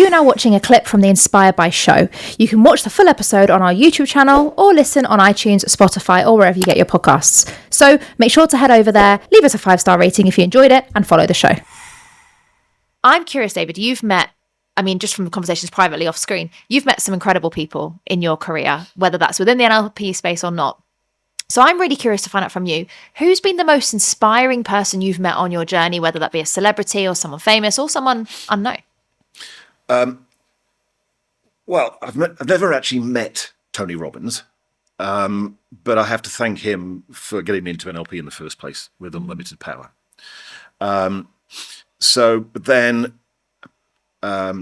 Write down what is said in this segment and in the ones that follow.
You are now watching a clip from the Inspired by show. You can watch the full episode on our YouTube channel or listen on iTunes, Spotify, or wherever you get your podcasts. So make sure to head over there, leave us a 5-star rating if you enjoyed it, and follow the show. I'm curious, David, you've met, just from conversations privately off screen, you've met some incredible people in your career, whether that's within the NLP space or not. So I'm really curious to find out from you, who's been the most inspiring person you've met on your journey, whether that be a celebrity or someone famous or someone unknown? Well, I've never actually met Tony Robbins, but I have to thank him for getting me into NLP in the first place with unlimited power. But then a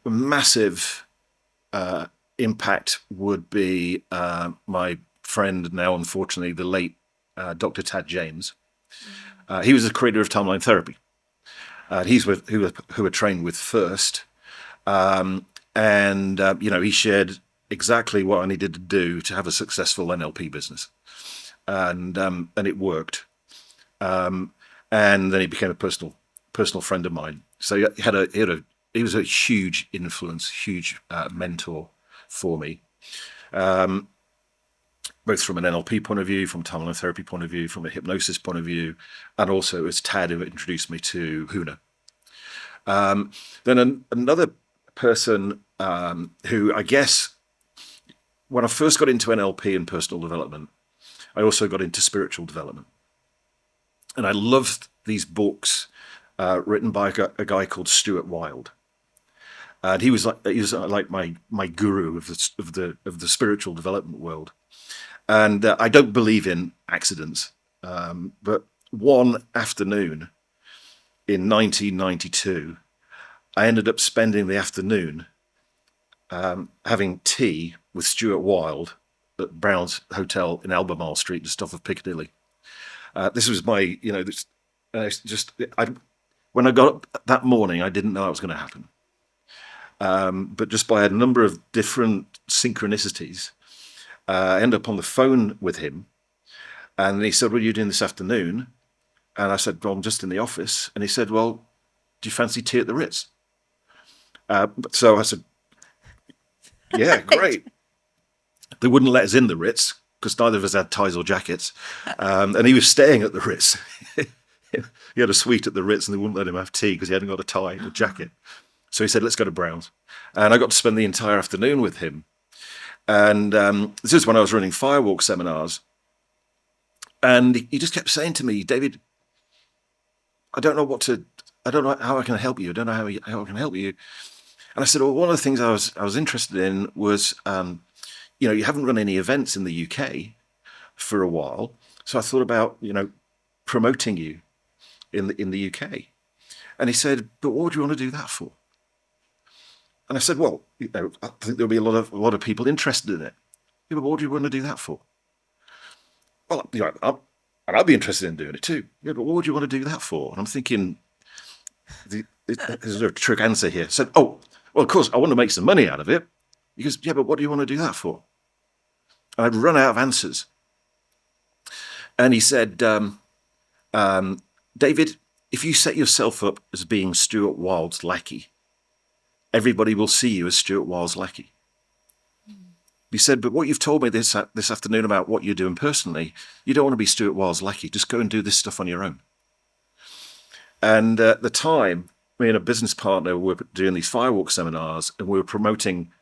massive impact would be my friend, now unfortunately the late Dr. Tad James. He was the creator of timeline therapy. He's who I trained with first. He shared exactly what I needed to do to have a successful NLP business. And it worked. And then he became a personal friend of mine. So he was a huge influence, huge mentor for me. Both from an NLP point of view, from timeline therapy point of view, from a hypnosis point of view, and also it was Tad who introduced me to Huna. Then another person who I guess, when I first got into NLP and personal development, I also got into spiritual development. And I loved these books written by a guy called Stuart Wilde. And he was like my guru of the spiritual development world. And I don't believe in accidents, but one afternoon in 1992, I ended up spending the afternoon having tea with Stuart Wilde at Brown's Hotel in Albemarle Street, just off of Piccadilly. This was my, when I got up that morning, I didn't know it was going to happen. But just by a number of different synchronicities, I ended up on the phone with him, and he said, "What are you doing this afternoon?" And I said, "Well, I'm just in the office." And he said, "Well, do you fancy tea at the Ritz?" So I said, "Yeah, great." They wouldn't let us in the Ritz because neither of us had ties or jackets, and he was staying at the Ritz. He had a suite at the Ritz, and they wouldn't let him have tea because he hadn't got a tie or jacket. So he said, "Let's go to Brown's," and I got to spend the entire afternoon with him. And this is when I was running firewalk seminars, and he just kept saying to me, "David, I don't know how I can help you. I don't know how I can help you." And I said, "Well, one of the things I was interested in was, you haven't run any events in the UK for a while, so I thought about, promoting you in the UK." And he said, "But what would you want to do that for?" And I said, "Well, I think there'll be a lot of people interested in it." "Yeah, but what do you want to do that for?" "Well, I'd be interested in doing it too." "Yeah, but what would you want to do that for?" And I'm thinking, there's a trick answer here. I said, "Oh, well, of course, I want to make some money out of it." He goes, "Yeah, but what do you want to do that for?" And I'd run out of answers. And he said, "David, if you set yourself up as being Stuart Wilde's lackey, everybody will see you as Stuart Wilde's lackey." He said, "But what you've told me this afternoon about what you're doing personally, you don't want to be Stuart Wilde's lackey. Just go and do this stuff on your own." And at the time, me and a business partner were doing these firewalk seminars, and we were promoting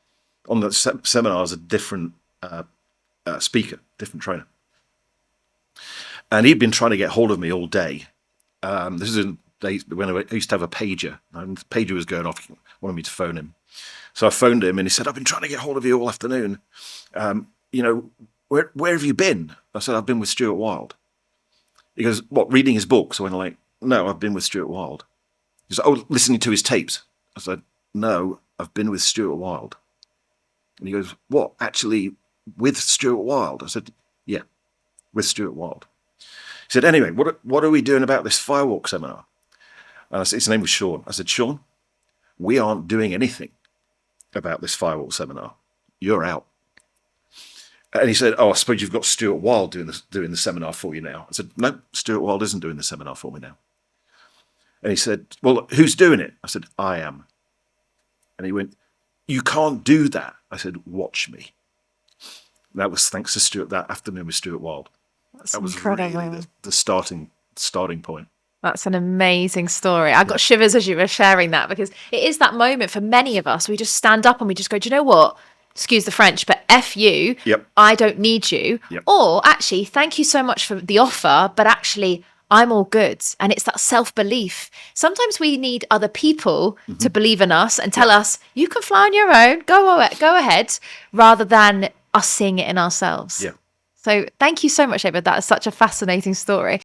on the seminars a different speaker, different trainer. And he'd been trying to get hold of me all day. This is in days when I used to have a pager, and the pager was going off, wanted me to phone him. So I phoned him, and he said, "I've been trying to get hold of you all afternoon. Where have you been?" I said, "I've been with Stuart Wilde." He goes, "What, reading his books?" I went like, "No, I've been with Stuart Wilde." He said, "Oh, listening to his tapes?" I said, "No, I've been with Stuart Wilde." And he goes, "What, actually with Stuart Wilde?" I said, "Yeah, with Stuart Wilde." He said, "Anyway, what are we doing about this firewalk seminar?" And I said, his name was Sean. I said, "Sean, we aren't doing anything about this firewalk seminar. You're out." And he said, "Oh, I suppose you've got Stuart Wilde doing the seminar for you now." I said, "No, Stuart Wilde isn't doing the seminar for me now." And he said, "Well, who's doing it?" I said, "I am." And he went, "You can't do that." I said, "Watch me." That was thanks to Stuart, that afternoon with Stuart Wilde. That was incredible. really the starting point. That's an amazing story. I got shivers as you were sharing that, because it is that moment for many of us. We just stand up and we just go, do you know what? Excuse the French, but F you. Yep. I don't need you. Yep. Or actually, thank you so much for the offer, but actually, I'm all good. And it's that self-belief. Sometimes we need other people to believe in us and tell us, you can fly on your own, go ahead, rather than us seeing it in ourselves. Yeah. So thank you so much, David. That is such a fascinating story.